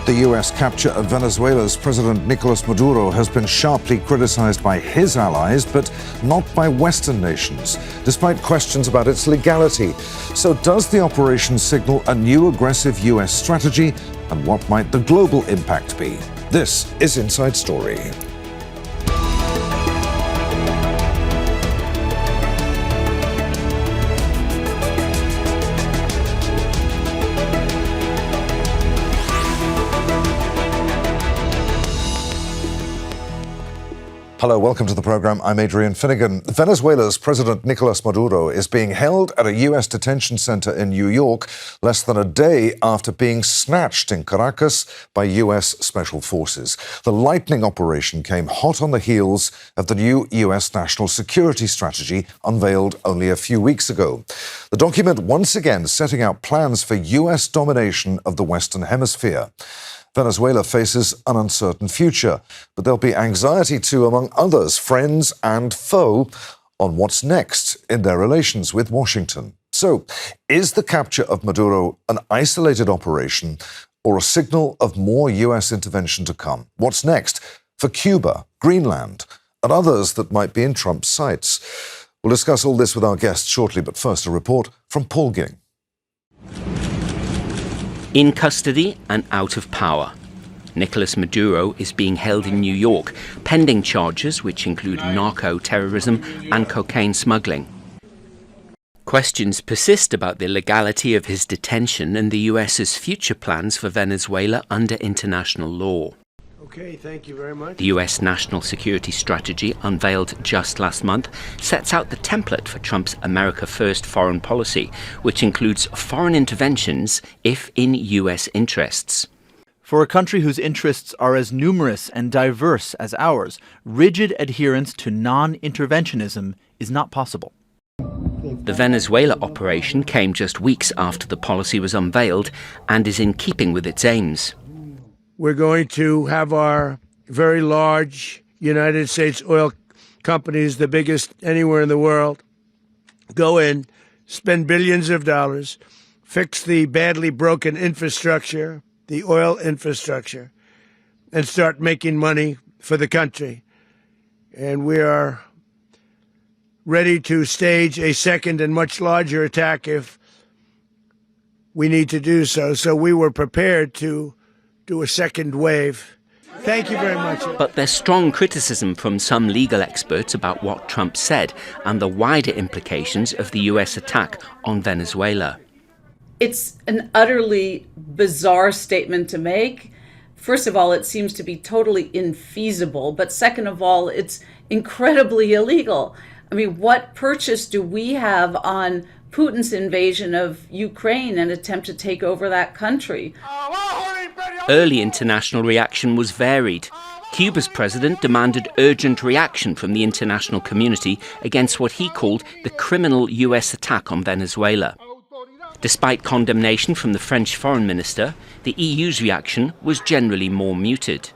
The US capture of Venezuela's President Nicolas Maduro has been sharply criticized by his allies, but not by Western nations, despite questions about its legality. So does the operation signal a new aggressive US strategy? And what might the global impact be? This is Inside Story. Hello, welcome to the program. I'm Adrian Finighan. Venezuela's President Nicolas Maduro is being held at a US detention center in New York less than a day after being snatched in Caracas by US special forces. The lightning operation came hot on the heels of the new US national security strategy unveiled only a few weeks ago. The document once again setting out plans for US domination of the Western Hemisphere. Venezuela faces an uncertain future, but there'll be anxiety too among others, friends and foe, on what's next in their relations with Washington. So, is the capture of Maduro an isolated operation or a signal of more US intervention to come? What's next for Cuba, Greenland, and others that might be in Trump's sights? We'll discuss all this with our guests shortly, but first a report from Paul Ging. In custody and out of power, Nicolas Maduro is being held in New York, pending charges which include narco-terrorism and cocaine smuggling. Questions persist about the legality of his detention and the US's future plans for Venezuela under international law. Okay, thank you very much. The US national security strategy, unveiled just last month, sets out the template for Trump's America First foreign policy, which includes foreign interventions if in US interests. For a country whose interests are as numerous and diverse as ours, rigid adherence to non-interventionism is not possible. The Venezuela operation came just weeks after the policy was unveiled and is in keeping with its aims. We're going to have our very large United States oil companies, the biggest anywhere in the world, go in, spend billions of dollars, fix the badly broken infrastructure, the oil infrastructure, and start making money for the country. And we are ready to stage a second and much larger attack if we need to do so. So we were prepared to do a second wave. Thank you very much. But there's strong criticism from some legal experts about what Trump said and the wider implications of the US attack on Venezuela. It's an utterly bizarre statement to make. First of all, it seems to be totally infeasible. But second of all, it's incredibly illegal. I mean, what purchase do we have on Putin's invasion of Ukraine and attempt to take over that country? Early international reaction was varied. Cuba's president demanded urgent reaction from the international community against what he called the criminal US attack on Venezuela. Despite condemnation from the French foreign minister, the EU's reaction was generally more muted.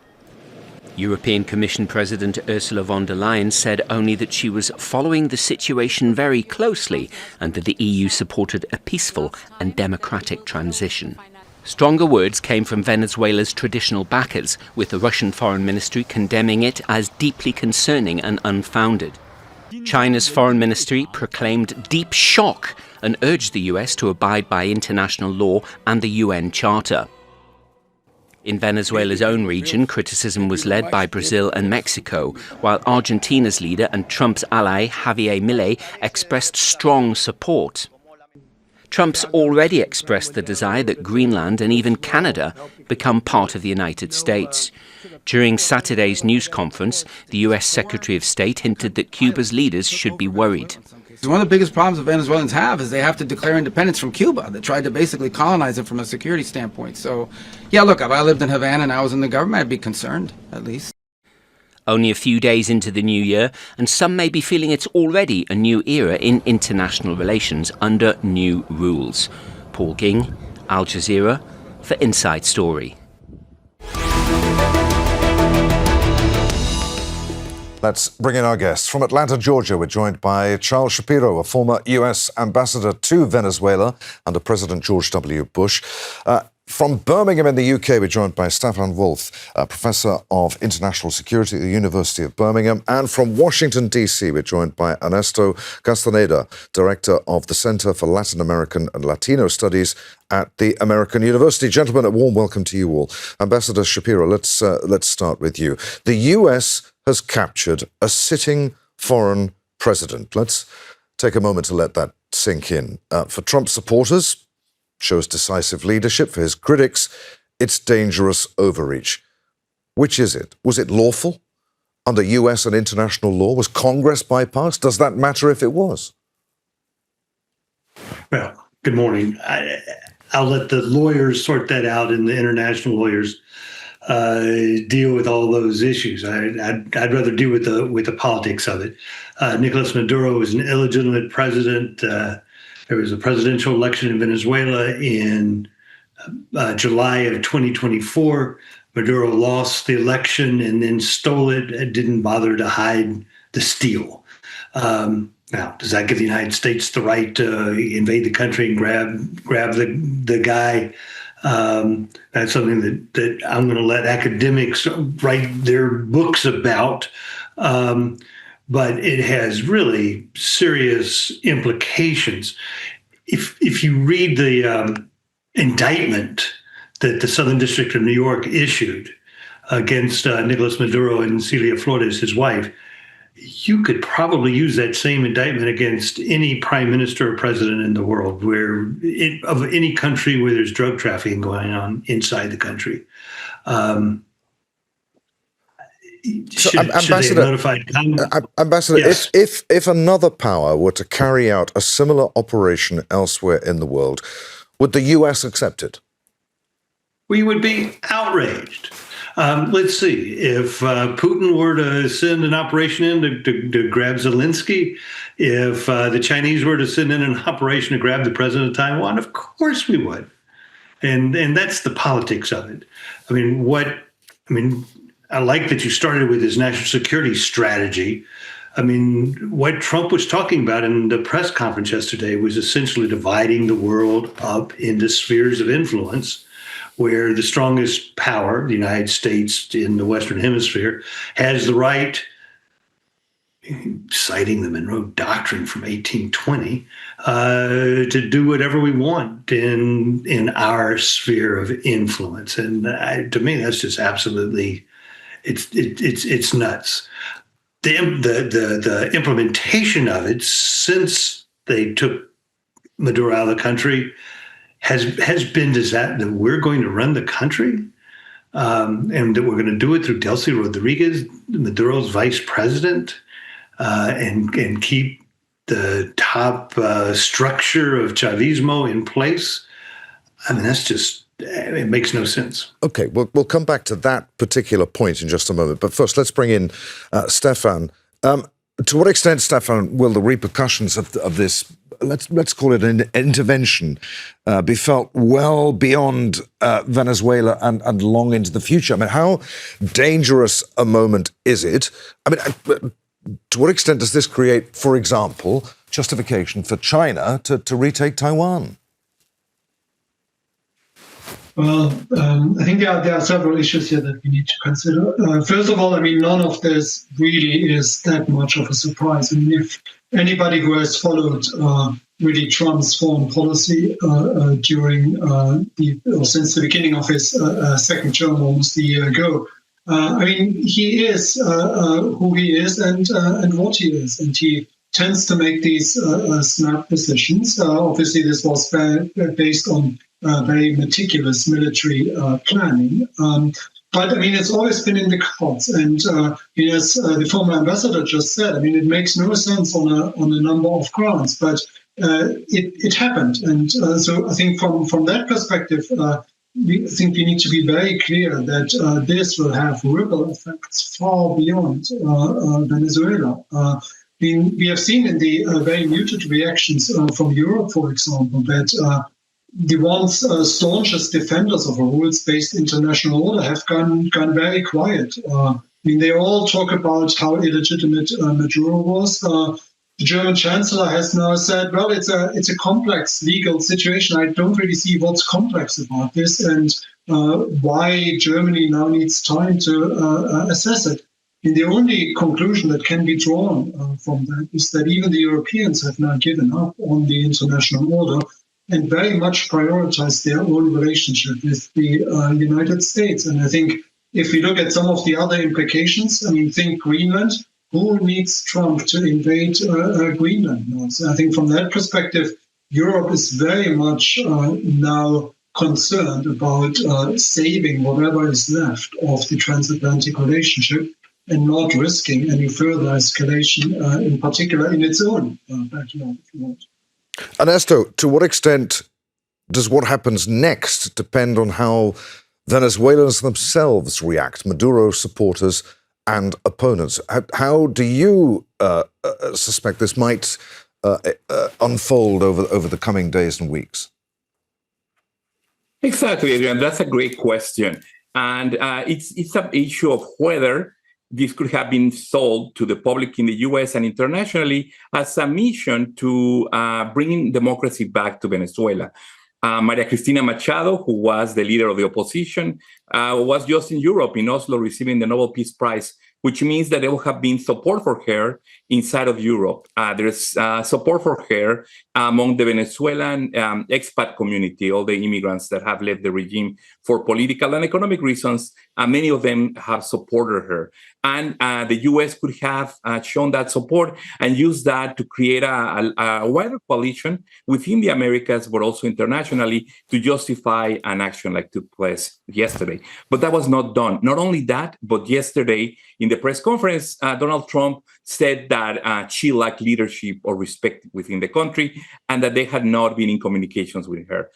European Commission President Ursula von der Leyen said only that she was following the situation very closely and that the EU supported a peaceful and democratic transition. Stronger words came from Venezuela's traditional backers, with the Russian Foreign Ministry condemning it as deeply concerning and unfounded. China's Foreign Ministry proclaimed deep shock and urged the US to abide by international law and the UN Charter. In Venezuela's own region, criticism was led by Brazil and Mexico, while Argentina's leader and Trump's ally, Javier Milei, expressed strong support. Trump's already expressed the desire that Greenland and even Canada become part of the United States. During Saturday's news conference, the US Secretary of State hinted that Cuba's leaders should be worried. One of the biggest problems that Venezuelans have is they have to declare independence from Cuba. They tried to basically colonize it from a security standpoint. So, yeah, look, if I lived in Havana and I was in the government, I'd be concerned, at least. Only a few days into the new year, and some may be feeling it's already a new era in international relations under new rules. Paul Ging, Al Jazeera, for Inside Story. Let's bring in our guests. From Atlanta, Georgia, we're joined by Charles Shapiro, a former US ambassador to Venezuela under President George W. Bush. From Birmingham in the UK, we're joined by Stefan Wolff, Professor of International Security at the University of Birmingham. And from Washington, D.C., we're joined by Ernesto Castaneda, Director of the Center for Latin American and Latino Studies at the American University. Gentlemen, a warm welcome to you all. Ambassador Shapiro, let's start with you. The US has captured a sitting foreign president. Let's take a moment to let that sink in. For Trump supporters, shows decisive leadership. For his critics, it's dangerous overreach. Which is it? Was it lawful under US and international law? Was Congress bypassed? Does that matter if it was? Well, good morning. I'll let the lawyers sort that out, and the international lawyers deal with all those issues. I'd rather deal with the politics of it. Nicolas Maduro was an illegitimate president. There was a presidential election in Venezuela in July of 2024. Maduro lost the election and then stole it and didn't bother to hide the steal. Now, does that give the United States the right to invade the country and grab the guy? That's something that I'm going to let academics write their books about. But it has really serious implications. If you read the indictment that the Southern District of New York issued against Nicolas Maduro and Celia Flores, his wife, you could probably use that same indictment against any prime minister or president in the world of any country where there's drug trafficking going on inside the country. Ambassador, Yes. if another power were to carry out a similar operation elsewhere in the world, would the US accept it? We would be outraged. Let's see, if Putin were to send an operation in to grab Zelensky, if the Chinese were to send in an operation to grab the president of Taiwan, of course we would. And that's the politics of it. I like that you started with his national security strategy. What Trump was talking about in the press conference yesterday was essentially dividing the world up into spheres of influence, where the strongest power, the United States in the Western Hemisphere, has the right, citing the Monroe Doctrine from 1820, to do whatever we want in our sphere of influence. And to me, that's just absolutely, it's nuts. The implementation of it since they took Maduro out of the country has been that we're going to run the country, and that we're going to do it through Delcy Rodriguez, Maduro's vice president, and keep the top structure of Chavismo in place. That's just, it makes no sense. Okay, we'll come back to that particular point in just a moment. But first, let's bring in Stefan. To what extent, Stefan, will the repercussions of this, let's call it an intervention, be felt well beyond Venezuela and long into the future? How dangerous a moment is it? To what extent does this create, for example, justification for China to retake Taiwan? Well, I think there are several issues here that we need to consider. First of all, none of this really is that much of a surprise. If anybody who has followed really Trump's foreign policy during since the beginning of his second term almost a year ago, he is who he is and what he is, and he tends to make these snap decisions. Obviously, this was based on very meticulous military planning. But it's always been in the cards. And as the former ambassador just said, it makes no sense on a number of grounds, but it happened. And so I think from that perspective, we need to be very clear that this will have ripple effects far beyond Venezuela. We have seen in the very muted reactions from Europe, for example, that the once staunchest defenders of a rules-based international order have gone very quiet. They all talk about how illegitimate Maduro was. the German Chancellor has now said, well, it's a complex legal situation. I don't really see what's complex about this and why Germany now needs time to assess it. And the only conclusion that can be drawn from that is that even the Europeans have now given up on the international order and very much prioritized their own relationship with the United States. And I think if we look at some of the other implications, I mean, think Greenland. Who needs Trump to invade Greenland now? So I think from that perspective, Europe is very much now concerned about saving whatever is left of the transatlantic relationship and not risking any further escalation, in particular in its own backyard, if you want. Ernesto, to what extent does what happens next depend on how Venezuelans themselves react, Maduro supporters and opponents? How do you suspect this might unfold over the coming days and weeks? Exactly, Adrian. That's a great question. And it's an issue of whether this could have been sold to the public in the US and internationally as a mission to bring democracy back to Venezuela. Maria Cristina Machado, who was the leader of the opposition, was just in Europe, in Oslo, receiving the Nobel Peace Prize, which means that there will have been support for her inside of Europe. There's support for her among the Venezuelan expat community, all the immigrants that have left the regime for political and economic reasons. Many of them have supported her. And the U.S. could have shown that support and used that to create a wider coalition within the Americas, but also internationally, to justify an action like took place yesterday. But that was not done. Not only that, but yesterday in the press conference, Donald Trump said that she lacked leadership or respect within the country and that they had not been in communications with her.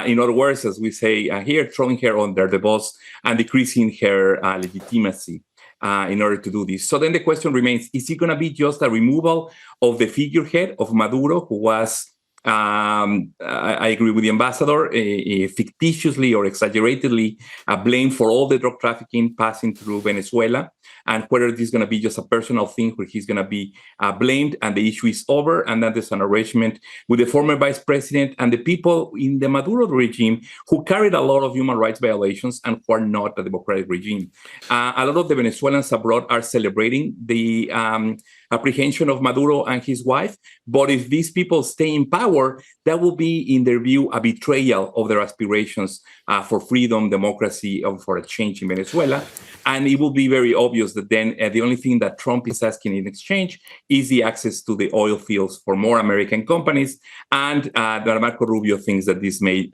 In other words, as we say here, throwing her under the bus and decreasing her legitimacy in order to do this. So then the question remains, is it going to be just a removal of the figurehead of Maduro, who was, I agree with the ambassador, fictitiously or exaggeratedly blamed for all the drug trafficking passing through Venezuela, and whether this is going to be just a personal thing where he's going to be blamed and the issue is over, and then there's an arrangement with the former vice president and the people in the Maduro regime who carried a lot of human rights violations and who are not a democratic regime. A lot of the Venezuelans abroad are celebrating the apprehension of Maduro and his wife, but if these people stay in power, that will be, in their view, a betrayal of their aspirations for freedom, democracy, or for a change in Venezuela. And it will be very obvious that then the only thing that Trump is asking in exchange is the access to the oil fields for more American companies, and that Marco Rubio thinks that this may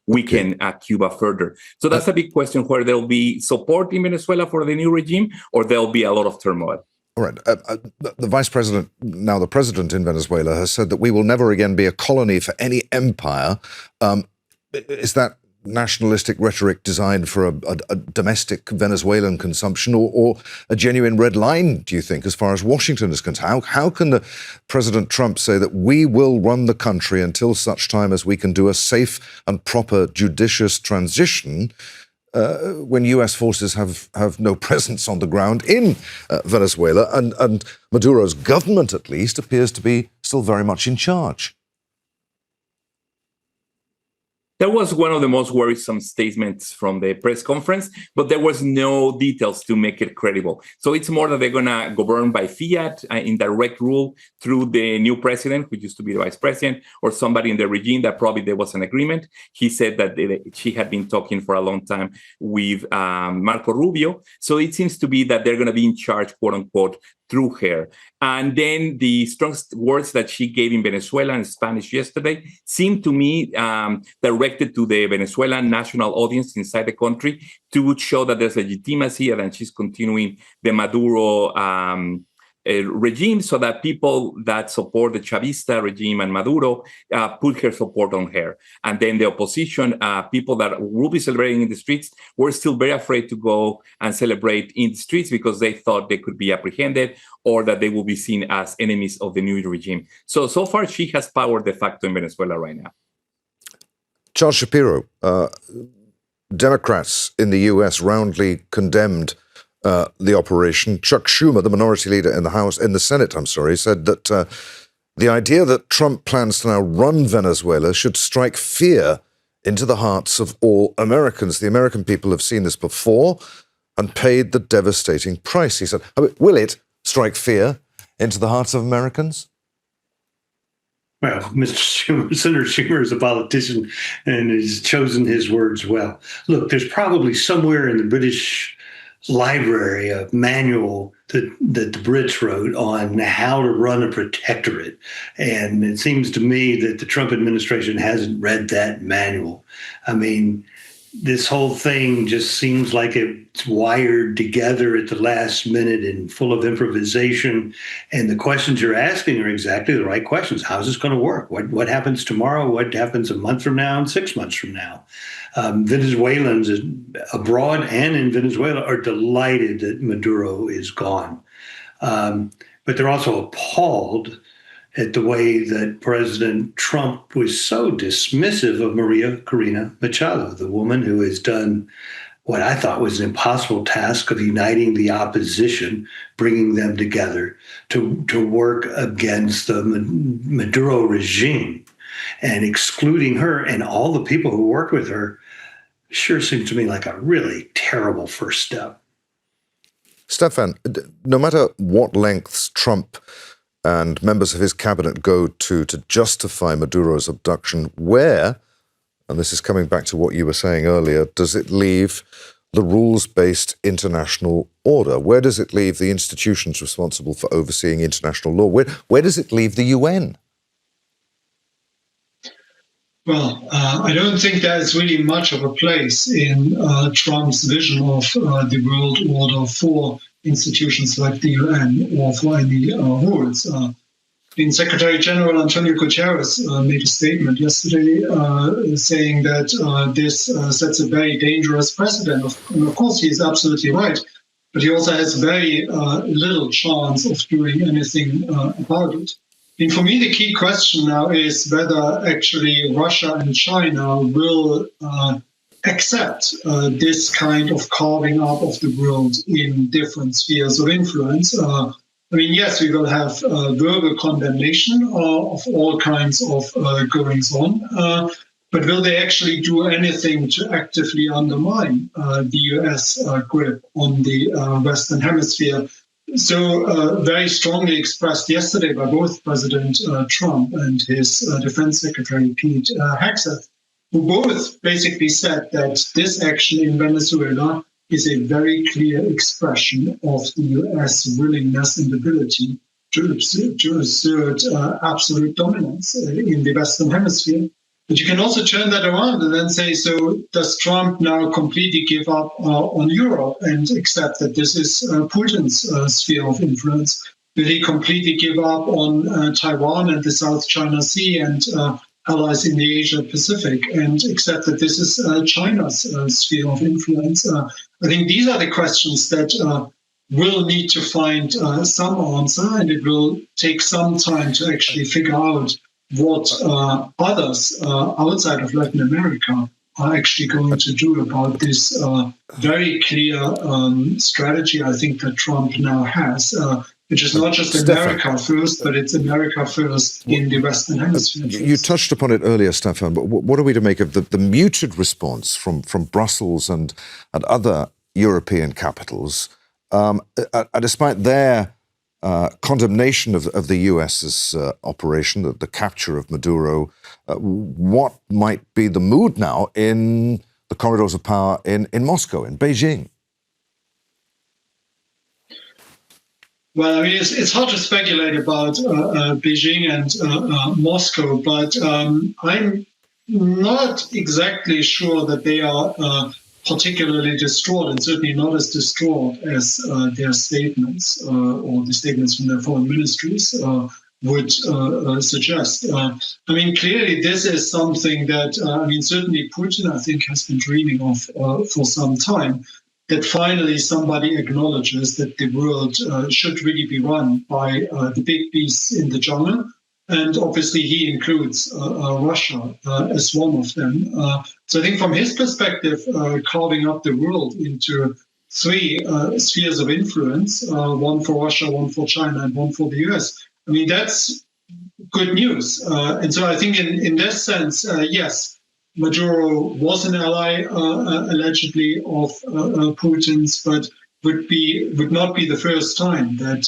weaken Cuba further. So that's a big question, where there will be support in Venezuela for the new regime, or there will be a lot of turmoil. All right. The vice president, now the president in Venezuela, has said that we will never again be a colony for any empire. Is that nationalistic rhetoric designed for a domestic Venezuelan consumption, or a genuine red line, do you think, as far as Washington is concerned? How can President Trump say that we will run the country until such time as we can do a safe and proper judicious transition when US forces have no presence on the ground in Venezuela, and Maduro's government, at least, appears to be still very much in charge? That was one of the most worrisome statements from the press conference, but there was no details to make it credible. So it's more that they're going to govern by fiat, in direct rule through the new president, who used to be the vice president, or somebody in the regime that probably there was an agreement. He said that she had been talking for a long time with Marco Rubio. So it seems to be that they're going to be in charge, quote unquote, through her. And then the strongest words that she gave in Venezuela in Spanish yesterday seemed to me directed to the Venezuelan national audience inside the country to show that there's legitimacy and that she's continuing the Maduro regime, so that people that support the Chavista regime and Maduro put her support on her. And then the opposition, people that will be celebrating in the streets, were still very afraid to go and celebrate in the streets because they thought they could be apprehended or that they will be seen as enemies of the new regime. So far, she has power de facto in Venezuela right now. Charles Shapiro, Democrats in the US roundly condemned the operation. Chuck Schumer, the minority leader in the Senate, said that The idea that Trump plans to now run Venezuela should strike fear into the hearts of all Americans. The American people have seen this before and paid the devastating price, he said. Will it strike fear into the hearts of Americans? Well, Mr. Schumer, Senator Schumer is a politician and has chosen his words well. Look, there's probably somewhere in the British Library a manual that the Brits wrote on how to run a protectorate. And it seems to me that the Trump administration hasn't read that manual. I mean, this whole thing just seems like it's wired together at the last minute and full of improvisation. And the questions you're asking are exactly the right questions. How's this going to work? What happens tomorrow? What happens a month from now and 6 months from now? Venezuelans abroad and in Venezuela are delighted that Maduro is gone. But they're also appalled at the way that President Trump was so dismissive of Corina Machado, the woman who has done what I thought was an impossible task of uniting the opposition, bringing them together to work against the Maduro regime. And excluding her and all the people who worked with her sure seems to me like a really terrible first step. Stefan, no matter what lengths Trump and members of his cabinet go to justify Maduro's abduction, where, and this is coming back to what you were saying earlier, does it leave the rules-based international order? Where does it leave the institutions responsible for overseeing international law? Where does it leave the UN? Well, I don't think there's really much of a place in Trump's vision of the world order for institutions like the UN or for any rules. Secretary General Antonio Guterres made a statement yesterday saying that this sets a very dangerous precedent. And of course, he is absolutely right, but he also has very little chance of doing anything about it. And for me, the key question now is whether actually Russia and China will accept this kind of carving up of the world in different spheres of influence. Yes, we will have verbal condemnation of all kinds of goings on, but will they actually do anything to actively undermine the US grip on the Western Hemisphere? So very strongly expressed yesterday by both President Trump and his Defense Secretary Pete Hegseth, who both basically said that this action in Venezuela is a very clear expression of the US willingness and ability to assert absolute dominance in the Western Hemisphere. But you can also turn that around and then say, so does Trump now completely give up on Europe and accept that this is Putin's sphere of influence? Will he completely give up on Taiwan and the South China Sea and allies in the Asia Pacific and accept that this is China's sphere of influence? I think these are the questions that will need to find some answer, and it will take some time to actually figure out what others outside of Latin America are actually going to do about this very clear strategy I think that Trump now has, which is not just America first, but it's America first in the Western Hemisphere. You touched upon it earlier, Stefan, but what are we to make of the muted response from Brussels and other European capitals, despite their condemnation of the US's operation, the capture of Maduro? What might be the mood now in the corridors of power in Moscow, in Beijing? Well, it's hard to speculate about Beijing and Moscow, but I'm not exactly sure that they are particularly distraught, and certainly not as distraught as their statements or the statements from their foreign ministries would suggest. Clearly this is something that, certainly Putin, I think, has been dreaming of for some time, that finally somebody acknowledges that the world should really be run by the big beasts in the jungle. And obviously he includes Russia as one of them. So I think from his perspective, carving up the world into three spheres of influence, one for Russia, one for China, and one for the US, that's good news. And so I think in this sense, yes, Maduro was an ally allegedly of Putin's, but would not be the first time that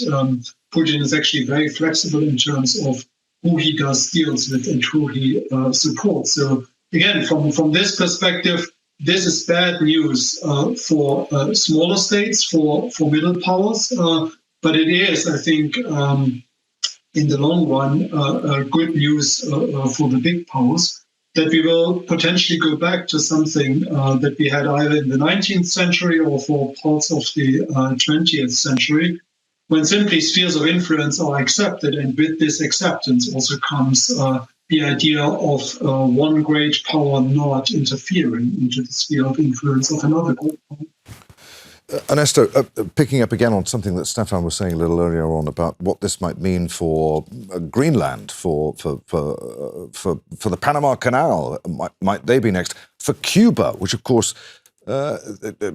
Putin is actually very flexible in terms of who he does deals with and who he supports. So again, from this perspective, this is bad news for smaller states, for middle powers, but it is, I think, in the long run, good news for the big powers, that we will potentially go back to something that we had either in the 19th century or for parts of the 20th century, when simply spheres of influence are accepted. And with this acceptance also comes the idea of one great power not interfering into the sphere of influence of another great power. Ernesto, picking up again on something that Stefan was saying a little earlier on about what this might mean for Greenland, for the Panama Canal, might they be next? For Cuba, which of course,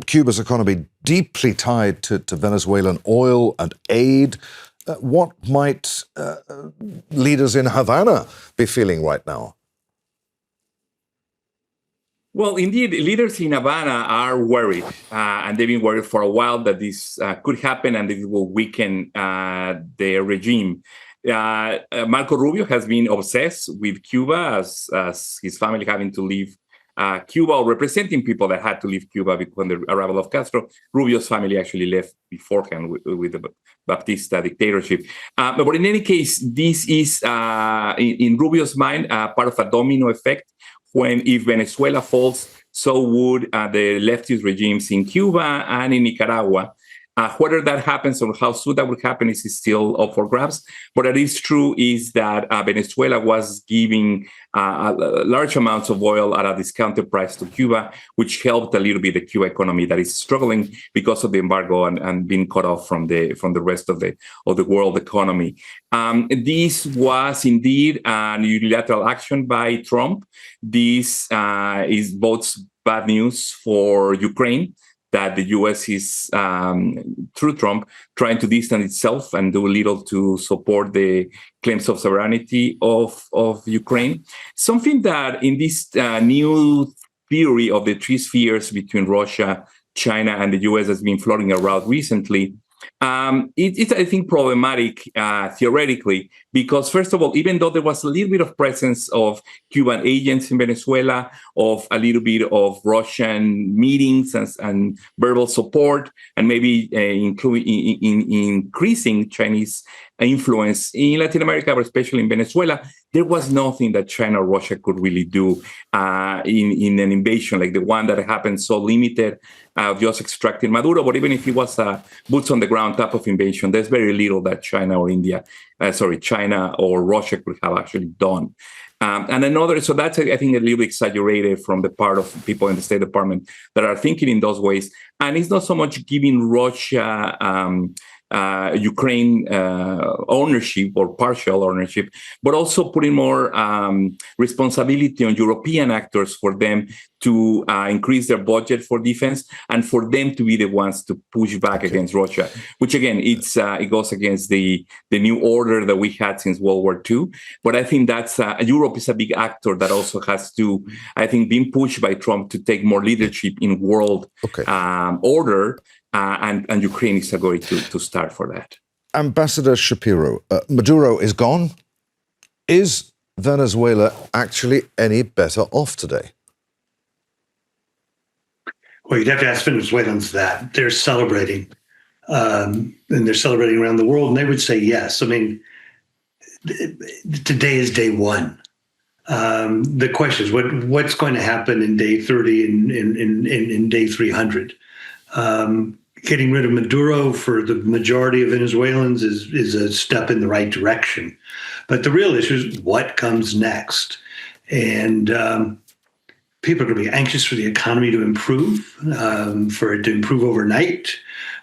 Cuba's economy deeply tied to Venezuelan oil and aid. What might leaders in Havana be feeling right now? Well, indeed, leaders in Havana are worried, and they've been worried for a while that this could happen and it will weaken their regime. Marco Rubio has been obsessed with Cuba, as his family having to leave Cuba, or representing people that had to leave Cuba when the arrival of Castro. Rubio's family actually left beforehand with the Baptista dictatorship. But in any case, this is, in Rubio's mind, part of a domino effect. If Venezuela falls, so would the leftist regimes in Cuba and in Nicaragua. Whether that happens or how soon that will happen is still up for grabs. But what is true is that Venezuela was giving large amounts of oil at a discounted price to Cuba, which helped a little bit the Cuba economy that is struggling because of the embargo and being cut off from the rest of the world economy. This was indeed an unilateral action by Trump. This is both bad news for Ukraine, that the U.S. is, through Trump, trying to distance itself and do little to support the claims of sovereignty of Ukraine. Something that in this new theory of the three spheres between Russia, China, and the U.S. has been floating around recently, it's, I think, problematic theoretically, because, first of all, even though there was a little bit of presence of Cuban agents in Venezuela, of a little bit of Russian meetings and verbal support, and maybe increasing Chinese influence in Latin America, but especially in Venezuela, there was nothing that China or Russia could really do in an invasion like the one that happened, so limited, just extracting Maduro. But even if it was a boots on the ground type of invasion, there's very little that China or Russia could have actually done. So that's, I think, a little bit exaggerated from the part of people in the State Department that are thinking in those ways. And it's not so much giving Russia Ukraine ownership or partial ownership, but also putting more responsibility on European actors for them to increase their budget for defense and for them to be the ones to push back against Russia, which again, it goes against the new order that we had since World War II. But I think that's Europe is a big actor that also has to, I think, being pushed by Trump to take more leadership in world order. And Ukraine is going to start for that. Ambassador Shapiro, Maduro is gone. Is Venezuela actually any better off today? Well, you'd have to ask Venezuelans that. They're celebrating, and they're celebrating around the world, and they would say yes. I mean, today is day one. The question is, what's going to happen in day 30 and in day 300? Getting rid of Maduro for the majority of Venezuelans is a step in the right direction. But the real issue is what comes next. And people are going to be anxious for the economy to improve, for it to improve overnight,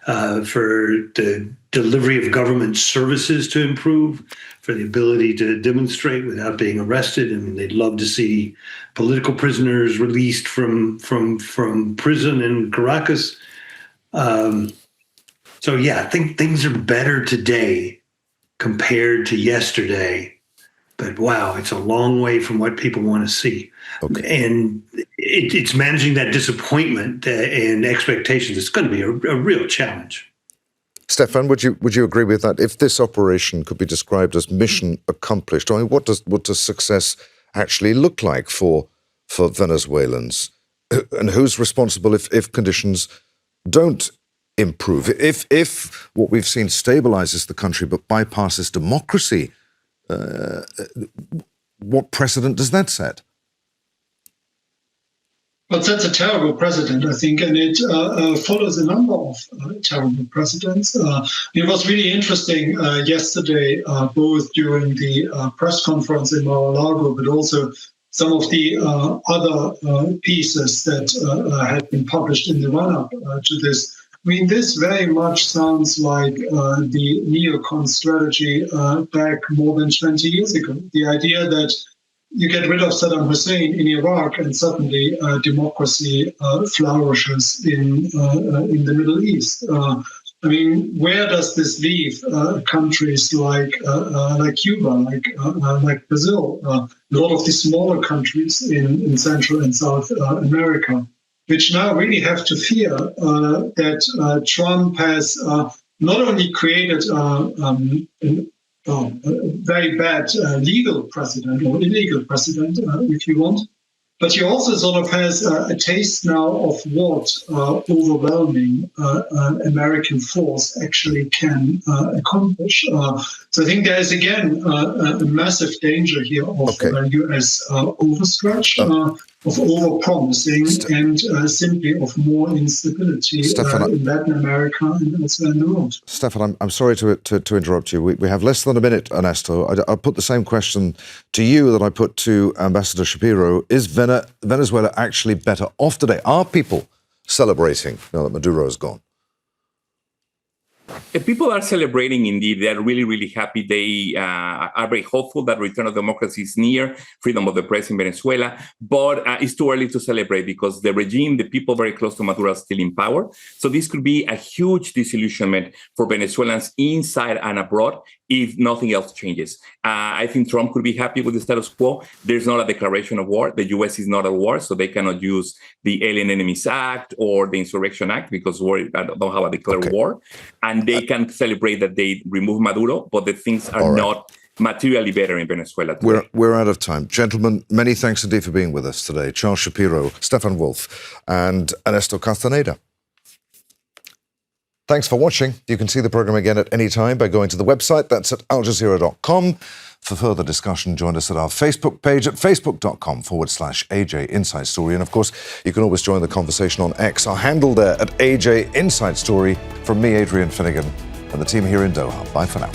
for the delivery of government services to improve, for the ability to demonstrate without being arrested. I mean, they'd love to see political prisoners released from prison in Caracas. So yeah, I think things are better today compared to yesterday but wow, it's a long way from what people want to see. Okay. And it's managing that disappointment and expectations. It's going to be a real challenge. Stefan, would you agree with that? If this operation could be described as mission accomplished, I mean, what does success actually look like for Venezuelans? And who's responsible if conditions don't improve? If what we've seen stabilizes the country but bypasses democracy, what precedent does that set? But that's a terrible precedent, I think, and it follows a number of terrible precedents. It was really interesting yesterday, both during the press conference in Mar-a-Lago, but also some of the other pieces that had been published in the run-up to this. I mean, this very much sounds like the neocon strategy back more than 20 years ago. The idea that you get rid of Saddam Hussein in Iraq and suddenly democracy flourishes in the Middle East. I mean, where does this leave countries like Cuba, like Brazil, a lot of the smaller countries in Central and South America, which now really have to fear that Trump has not only created a very bad legal precedent or illegal precedent, if you want, but he also sort of has a taste now of what overwhelming American force actually can accomplish. So I think there is, again, a massive danger here of U.S. overstretch, of over-promising, and simply of more instability in Latin America and elsewhere in the world. Stefan, I'm sorry to interrupt you. We have less than a minute, Ernesto. I'll put the same question to you that I put to Ambassador Shapiro. Is Venezuela actually better off today? Are people celebrating now that Maduro is gone? People are celebrating indeed. They are really, really happy. They are very hopeful that return of democracy is near, freedom of the press in Venezuela. But it's too early to celebrate because the regime, the people very close to Maduro are still in power. So this could be a huge disillusionment for Venezuelans inside and abroad if nothing else changes. I think Trump could be happy with the status quo. There's not a declaration of war. The U.S. is not at war, so they cannot use the Alien Enemies Act or the Insurrection Act because we don't have a declared war. And they can celebrate that they remove Maduro, but the things are not materially better in Venezuela today. We're out of time. Gentlemen, many thanks indeed for being with us today. Charles Shapiro, Stefan Wolff, and Ernesto Castaneda. Thanks for watching. You can see the program again at any time by going to the website. That's at aljazeera.com. For further discussion, join us at our Facebook page at facebook.com/AJ Inside Story. And of course, you can always join the conversation on X. Our handle there at AJ Inside Story. From me, Adrian Finighan, and the team here in Doha. Bye for now.